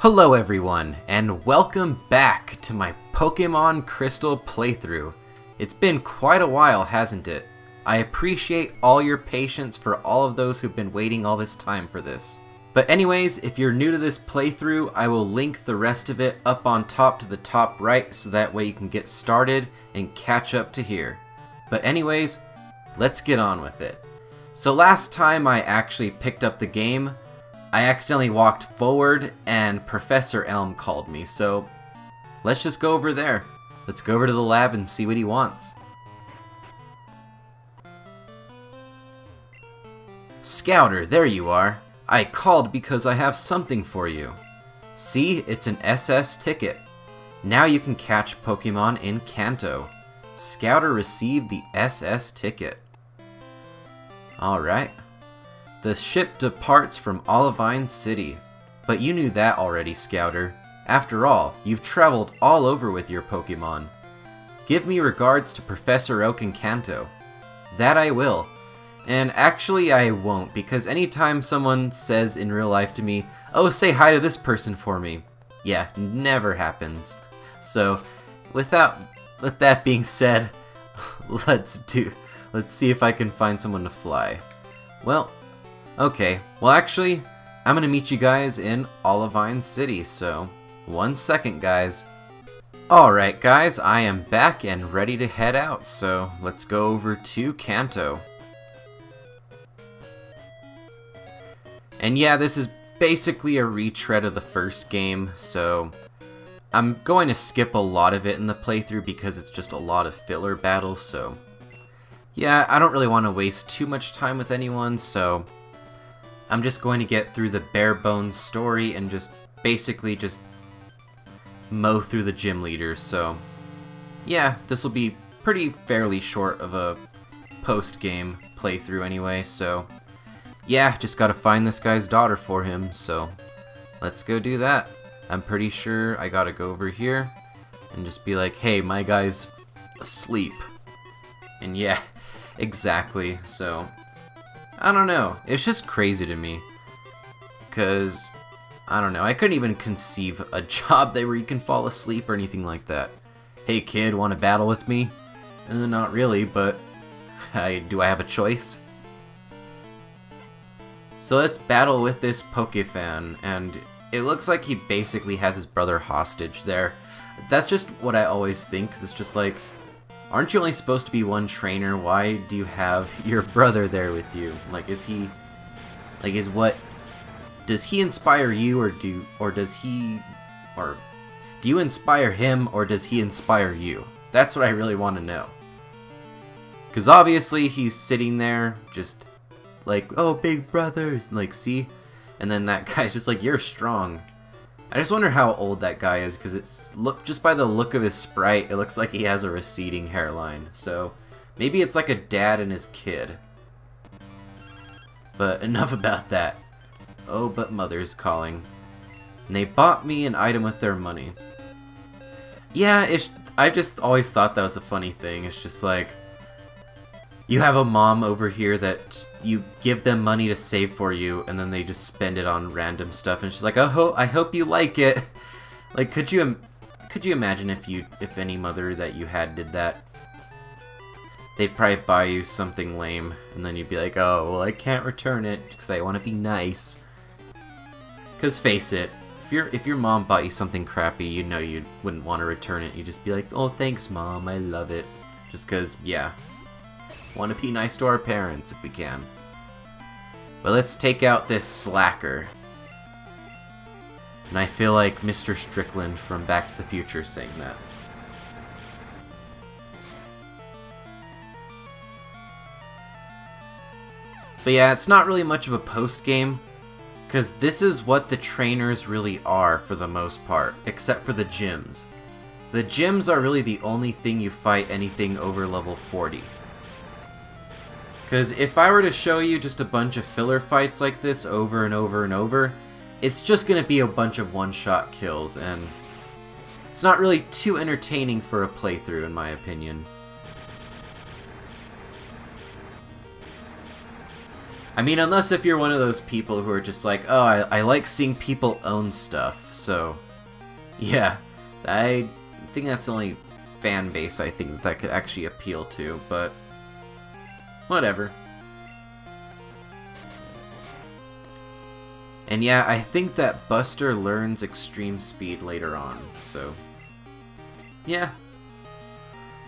Hello everyone, and welcome back to my Pokemon Crystal playthrough. It's been quite a while, hasn't it? I appreciate all your patience for all of those who've been waiting all this time for this. But anyways, if you're new to this playthrough, I will link the rest of it up on top to the top right so that way you can get started and catch up to here. But anyways, let's get on with it. So last time I actually picked up the game, I accidentally walked forward and Professor Elm called me, so let's just go over there. Let's go over to the lab and see what he wants. Scouter, there you are. I called because I have something for you. See, it's an SS ticket. Now you can catch Pokemon in Kanto. Scouter received the SS ticket. Alright. The ship departs from OLIVINE City. But you knew that already, Scouter. After all, you've traveled all over with your Pokemon. Give me regards to Professor Oak in Kanto. That I will. And actually I won't, because anytime someone says in real life to me, "Oh, say hi to this person for me." Yeah, never happens. So, with that being said, let's see if I can find someone to fly. Well, okay, well actually, I'm gonna meet you guys in OLIVINE City, so one second guys. Alright guys, I am back and ready to head out, so let's go over to Kanto. And yeah, this is basically a retread of the first game, so I'm going to skip a lot of it in the playthrough because it's just a lot of filler battles, so yeah, I don't really want to waste too much time with anyone, so I'm just going to get through the bare bones story and just basically just mow through the gym leaders, so yeah, this will be fairly short of a post-game playthrough anyway, so yeah, just gotta find this guy's daughter for him, so let's go do that. I'm pretty sure I gotta go over here and just be like, hey, my guy's asleep. And yeah, exactly, so I don't know, it's just crazy to me, because I don't know, I couldn't even conceive a job there where you can fall asleep or anything like that. Hey kid, want to battle with me? Not really, but do I have a choice? So let's battle with this Pokefan, and it looks like he basically has his brother hostage there. That's just what I always think, 'cause it's just like, aren't you only supposed to be one trainer? Why do you have your brother there with you? Like, does he inspire you, or do you inspire him, or does he inspire you? That's what I really want to know. 'Cause obviously he's sitting there just like, oh, big brother, like, see? And then that guy's just like, you're strong. I just wonder how old that guy is, because just by the look of his sprite, it looks like he has a receding hairline. So maybe it's like a dad and his kid. But enough about that. Oh, but mother's calling. And they bought me an item with their money. Yeah, I just always thought that was a funny thing. It's just like, you have a mom over here that you give them money to save for you, and then they just spend it on random stuff, and she's like, "Oh, I hope you like it." Like, could you imagine if any mother that you had did that? They'd probably buy you something lame, and then you'd be like, "Oh, well, I can't return it because I want to be nice." Because face it, if your mom bought you something crappy, you know you wouldn't want to return it. You'd just be like, "Oh, thanks, Mom, I love it." Just because, yeah. Want to be nice to our parents if we can. But let's take out this slacker. And I feel like Mr. Strickland from Back to the Future saying that. But yeah, it's not really much of a post-game, because this is what the trainers really are for the most part, except for the gyms. The gyms are really the only thing you fight anything over level 40. Because if I were to show you just a bunch of filler fights like this over and over and over, it's just going to be a bunch of one-shot kills, and it's not really too entertaining for a playthrough, in my opinion. I mean, unless if you're one of those people who are just like, oh, I like seeing people own stuff, so yeah, I think that's the only fan base I think that could actually appeal to, but whatever. And yeah, I think that Buster learns extreme speed later on, so yeah.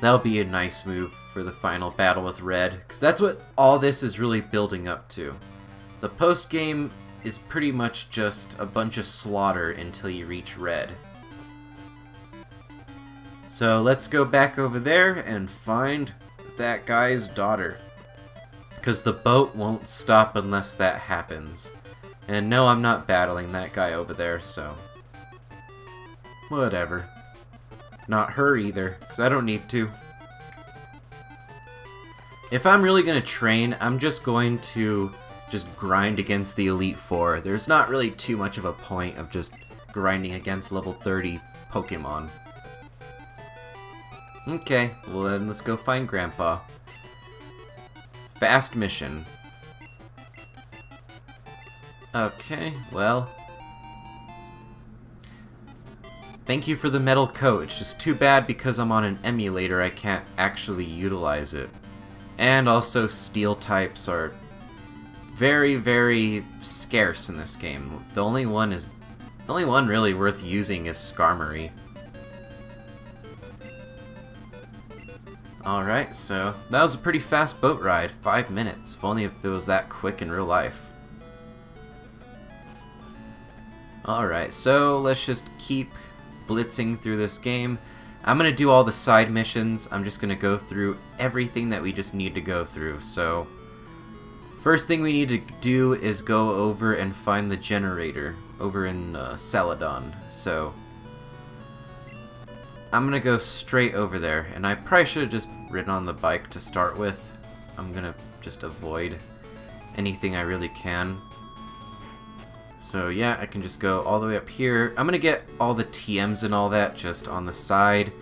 That'll be a nice move for the final battle with Red, because that's what all this is really building up to. The post-game is pretty much just a bunch of slaughter until you reach Red. So let's go back over there and find that guy's daughter, because the boat won't stop unless that happens. And no, I'm not battling that guy over there, so whatever. Not her either, because I don't need to. If I'm really going to train, I'm just going to grind against the Elite Four. There's not really too much of a point of just grinding against level 30 Pokemon. Okay, well then let's go find Grandpa. Fast mission. Okay, well, thank you for the metal coat. It's just too bad because I'm on an emulator I can't actually utilize it. And also steel types are very, very scarce in this game. The only one really worth using is Skarmory. Alright, so that was a pretty fast boat ride. 5 minutes. If only if it was that quick in real life. Alright, so let's just keep blitzing through this game. I'm going to do all the side missions. I'm just going to go through everything that we just need to go through. So, first thing we need to do is go over and find the generator over in Celadon. So, I'm going to go straight over there. And I probably should have just ridden on the bike to start with. I'm going to just avoid anything I really can. So yeah, I can just go all the way up here. I'm gonna get all the TMs and all that just on the side.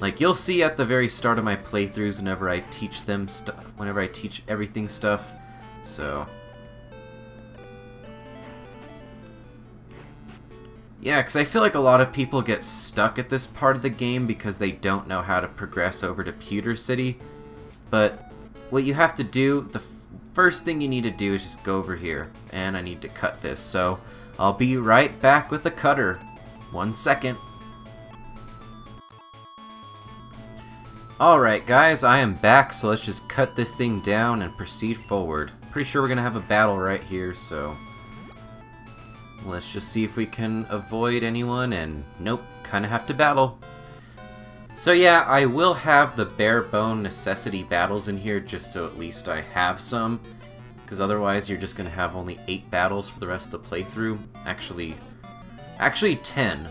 Like you'll see at the very start of my playthroughs whenever I teach them whenever I teach everything stuff. So yeah, because I feel like a lot of people get stuck at this part of the game because they don't know how to progress over to Pewter City. But what you have to do, the first thing you need to do is just go over here, and I need to cut this, so I'll be right back with the cutter. 1 second. Alright guys, I am back, so let's just cut this thing down and proceed forward. Pretty sure we're gonna have a battle right here, so let's just see if we can avoid anyone, and nope, kinda have to battle. So yeah, I will have the bare bone necessity battles in here just so at least I have some, because otherwise you're just going to have only 8 battles for the rest of the playthrough. Actually 10,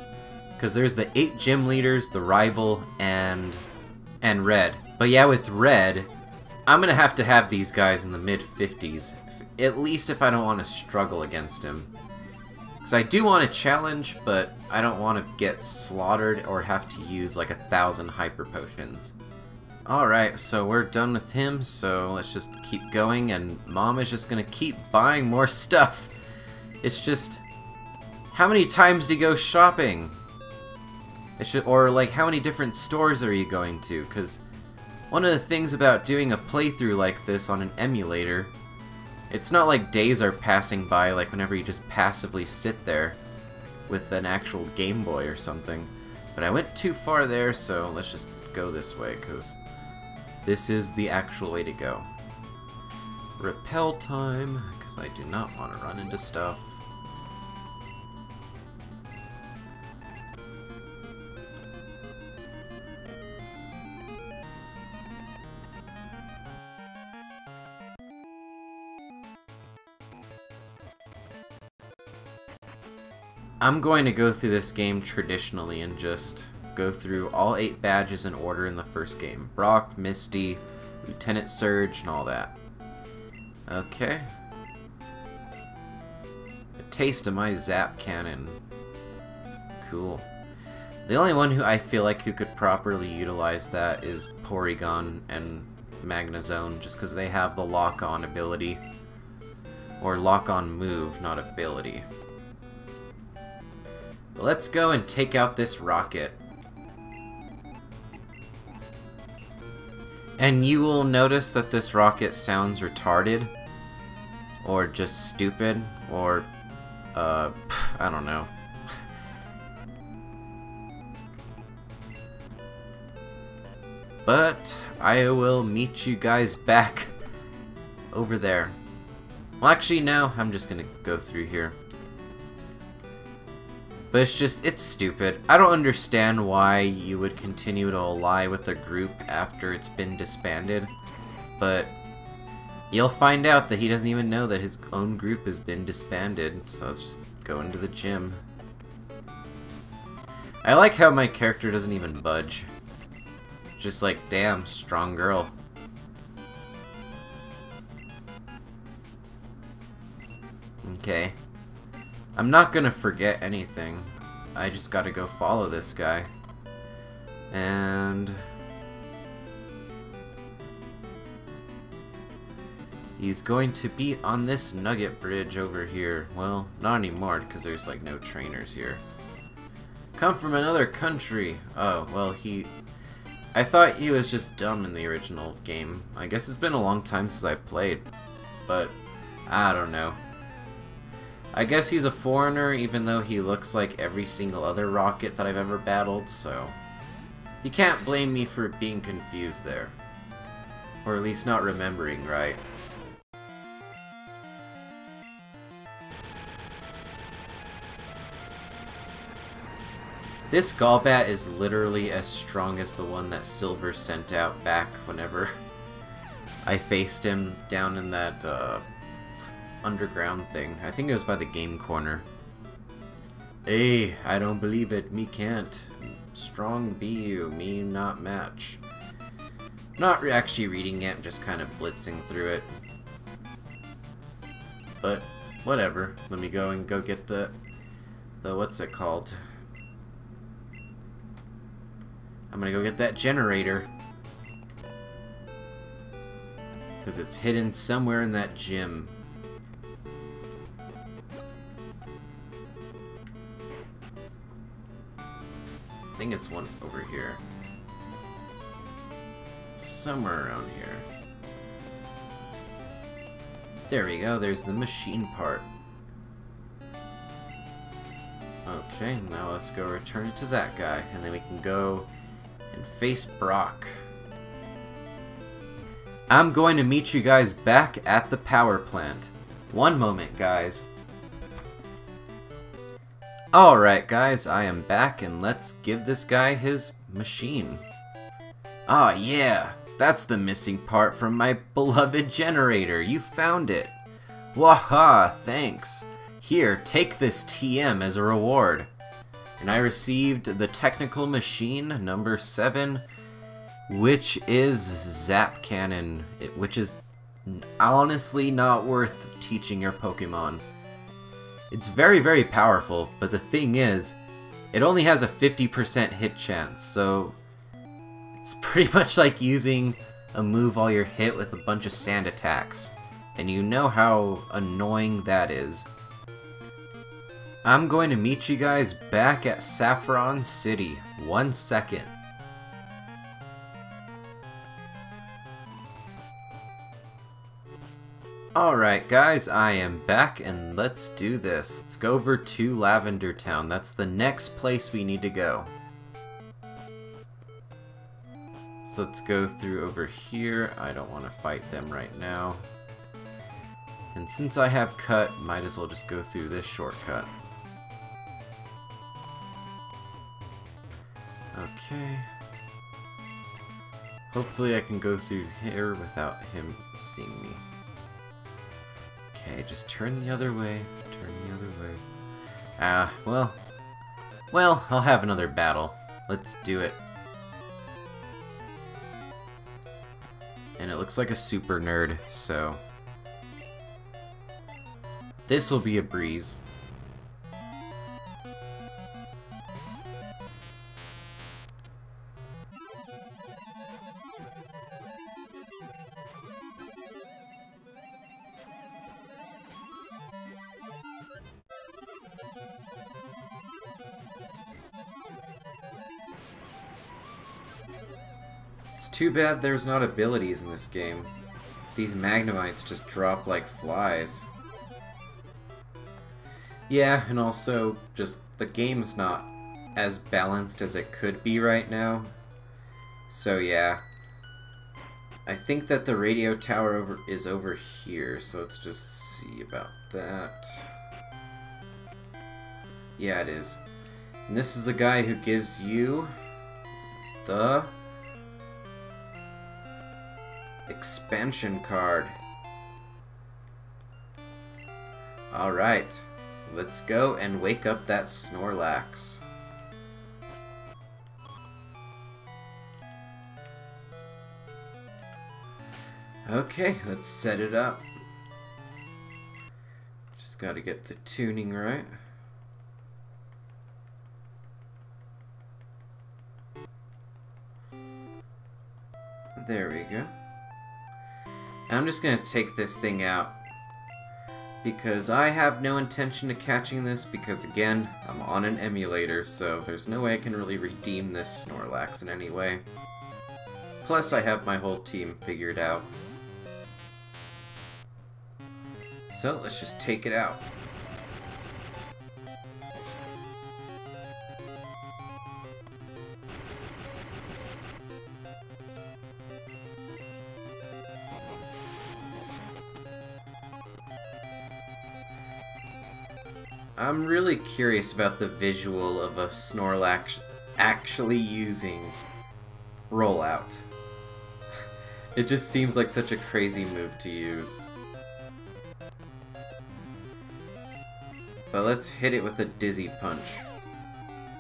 because there's the 8 gym leaders, the rival, and Red. But yeah, with Red, I'm going to have these guys in the mid-50s, at least if I don't want to struggle against him. Because I do want to challenge, but I don't want to get slaughtered or have to use like 1,000 hyper potions. Alright, so we're done with him, so let's just keep going, and Mom is just going to keep buying more stuff. It's just, how many times do you go shopping? Or like, how many different stores are you going to? Because one of the things about doing a playthrough like this on an emulator, it's not like days are passing by like whenever you just passively sit there with an actual Game Boy or something. But I went too far there, so let's just go this way, because this is the actual way to go. Repel time, because I do not want to run into stuff. I'm going to go through this game traditionally and just go through all 8 badges in order in the first game. Brock, Misty, Lieutenant Surge, and all that. Okay. A taste of my Zap Cannon. Cool. The only one who I feel like who could properly utilize that is Porygon and Magnezone, just because they have the lock-on ability. Or lock on move, not ability. But let's go and take out this rocket. And you will notice that this rocket sounds retarded. Or just stupid. Or, I don't know. But I will meet you guys back over there. Well, actually, no. I'm just gonna go through here. But it's stupid. I don't understand why you would continue to ally with a group after it's been disbanded. But you'll find out that he doesn't even know that his own group has been disbanded. So let's just go into the gym. I like how my character doesn't even budge. Just like, damn, strong girl. Okay. I'm not gonna forget anything. I just gotta go follow this guy. And he's going to be on this nugget bridge over here. Well, not anymore, because there's like no trainers here. Come from another country. Oh, well, I thought he was just dumb in the original game. I guess it's been a long time since I played. But, I don't know. I guess he's a foreigner, even though he looks like every single other rocket that I've ever battled, so you can't blame me for being confused there. Or at least not remembering right. This Golbat is literally as strong as the one that Silver sent out back whenever I faced him down in that underground thing. I think it was by the game corner. Hey, I don't believe it. Me can't. Strong be you. Me not match. Not actually reading it, just kind of blitzing through it. But, whatever. Let me go and go get the what's it called? I'm gonna go get that generator. Because it's hidden somewhere in that gym. I think it's one over here. Somewhere around here. There we go, there's the machine part. Okay, now let's go return it to that guy, and then we can go and face Brock. I'm going to meet you guys back at the power plant. One moment, guys. Alright, guys, I am back, and let's give this guy his machine. Ah, yeah, that's the missing part from my beloved generator. You found it. Waha, thanks. Here, take this TM as a reward. And I received the technical machine number 7, which is Zap Cannon, which is honestly not worth teaching your Pokemon. It's very, very powerful, but the thing is, it only has a 50% hit chance, so it's pretty much like using a move while you're hit with a bunch of sand attacks. And you know how annoying that is. I'm going to meet you guys back at Saffron City. 1 second. Alright guys, I am back and let's do this. Let's go over to Lavender Town. That's the next place we need to go. So let's go through over here. I don't want to fight them right now. And since I have cut, might as well just go through this shortcut. Okay. Hopefully I can go through here without him seeing me. Okay, just turn the other way. Turn the other way. Well, I'll have another battle. Let's do it. And it looks like a super nerd, so this will be a breeze. It's too bad there's not abilities in this game. These Magnemites just drop like flies. Yeah, and also, just the game's not as balanced as it could be right now. So yeah. I think that the radio tower is over here, so let's just see about that. Yeah, it is. And this is the guy who gives you the expansion card. Alright, let's go and wake up that Snorlax. Okay, let's set it up. Just gotta get the tuning right. There we go. I'm just gonna take this thing out because I have no intention of catching this because, again, I'm on an emulator, so there's no way I can really redeem this Snorlax in any way. Plus, I have my whole team figured out. So, let's just take it out. I'm really curious about the visual of a Snorlax actually using Rollout. It just seems like such a crazy move to use. But let's hit it with a Dizzy Punch.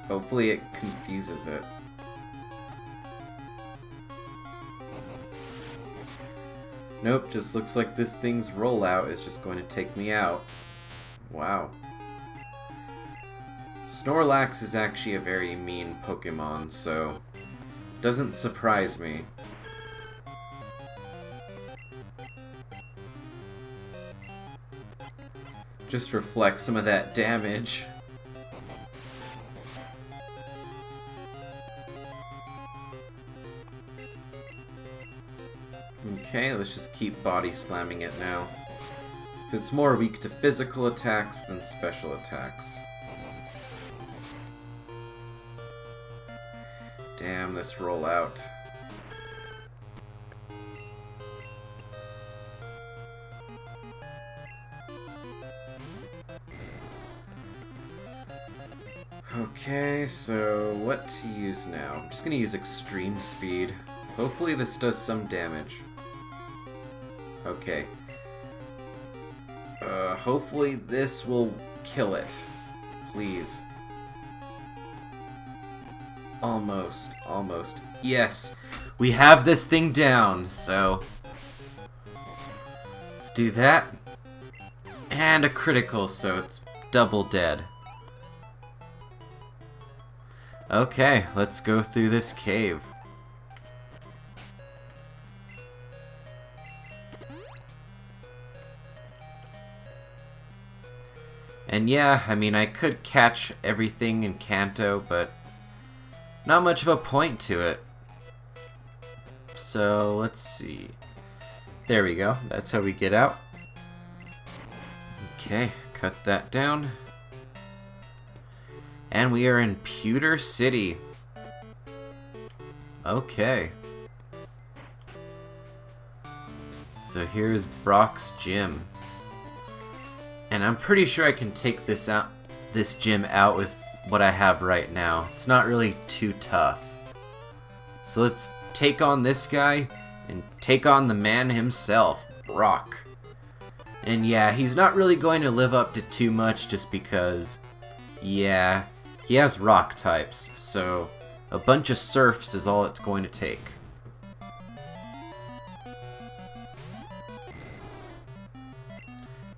Hopefully it confuses it. Nope, just looks like this thing's rollout is just going to take me out. Wow. Snorlax is actually a very mean Pokemon, so doesn't surprise me. Just reflects some of that damage. Okay, let's just keep body slamming it now. It's more weak to physical attacks than special attacks. Damn, this rollout. Okay, so what to use now? I'm just gonna use Extreme Speed. Hopefully this does some damage. Okay. Hopefully this will kill it. Please. Almost, almost. Yes, we have this thing down, so let's do that. And a critical, so it's double dead. Okay, let's go through this cave. And yeah, I mean, I could catch everything in Kanto, but not much of a point to it. So, let's see. There we go. That's how we get out. Okay, cut that down. And we are in Pewter City. Okay. So here's Brock's gym. And I'm pretty sure I can take this gym out with what I have right now. It's not really too tough. So let's take on this guy and take on the man himself, Brock. And yeah, he's not really going to live up to too much just because, yeah, he has rock types, so a bunch of surfs is all it's going to take.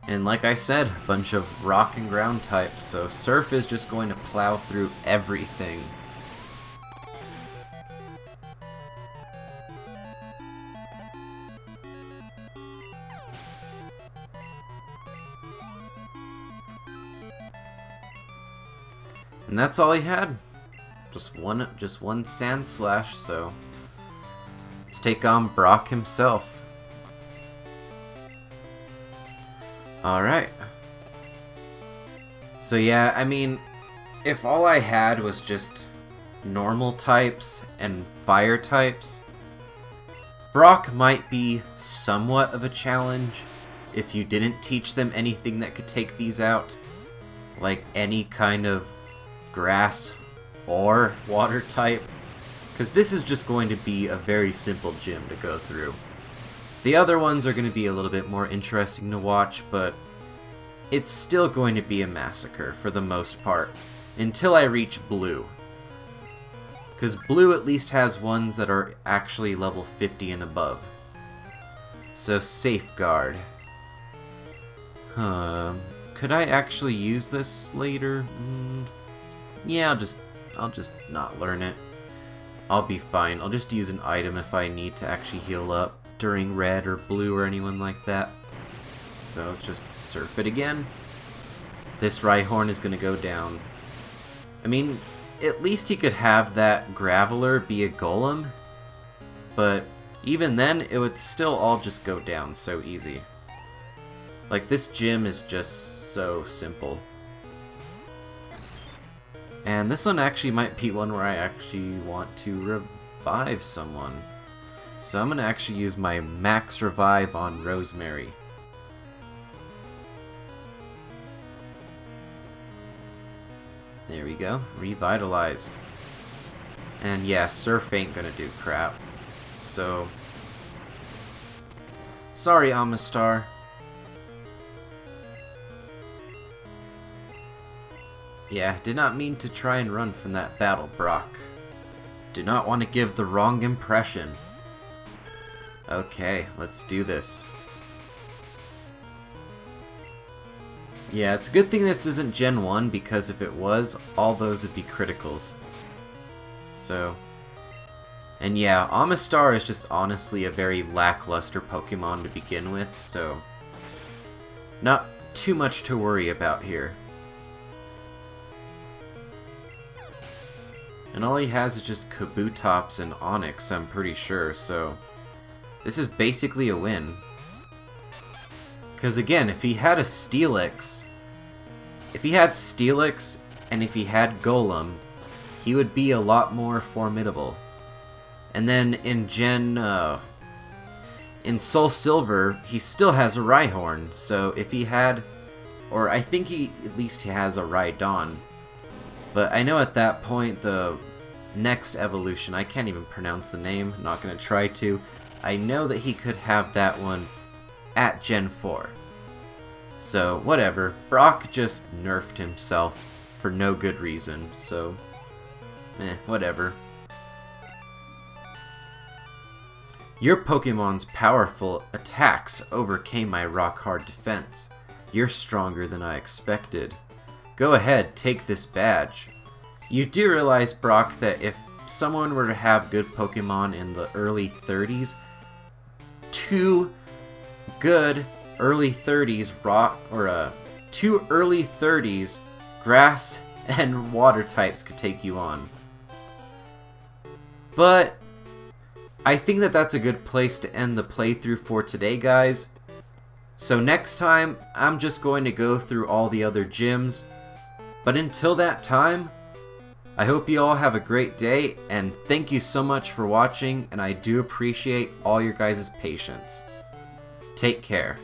And like I said, a bunch of rock and ground types, so surf is just going to plow through everything. And that's all he had. Just one sand slash, so Let's take on Brock himself. Alright. So yeah, I mean, if all I had was just normal types and fire types, Brock might be somewhat of a challenge if you didn't teach them anything that could take these out, like any kind of grass or water type, because this is just going to be a very simple gym to go through. The other ones are going to be a little bit more interesting to watch, but it's still going to be a massacre for the most part, until I reach Blue. Because Blue at least has ones that are actually level 50 and above. So Safeguard. Could I actually use this later? Yeah, I'll just not learn it. I'll be fine. I'll just use an item if I need to actually heal up during Red or Blue or anyone like that. So let's just surf it again. This Rhyhorn is going to go down. I mean, at least he could have that Graveler be a Golem, but even then, it would still all just go down so easy. Like, this gym is just so simple. And this one actually might be one where I actually want to revive someone. So I'm going to actually use my max revive on Rosemary. There we go, revitalized. And yeah, Surf ain't gonna do crap. So, sorry, OMASTAR. Yeah, did not mean to try and run from that battle, Brock. Do not want to give the wrong impression. Okay, let's do this. Yeah, it's a good thing this isn't Gen 1, because if it was, all those would be criticals. So, and yeah, OMASTAR is just honestly a very lackluster Pokemon to begin with, so not too much to worry about here. And all he has is just Kabutops and Onix, I'm pretty sure, so this is basically a win. Because again, if he had a Steelix, and if he had Golem, he would be a lot more formidable. And then in in Soul Silver, he still has a Rhyhorn, so if he had, or I think he at least has a Rhydon. But I know at that point, the next evolution, I can't even pronounce the name, I'm not going to try to. I know that he could have that one at Gen 4. So, whatever. Brock just nerfed himself for no good reason, so whatever. Your Pokemon's powerful attacks overcame my rock-hard defense. You're stronger than I expected. Go ahead, take this badge. You do realize, Brock, that if someone were to have good Pokemon in the early 30s, two good early 30s rock, or two early 30s grass and water types could take you on. But I think that that's a good place to end the playthrough for today, guys. So next time, I'm just going to go through all the other gyms. But until that time, I hope you all have a great day, and thank you so much for watching, and I do appreciate all your guys' patience. Take care.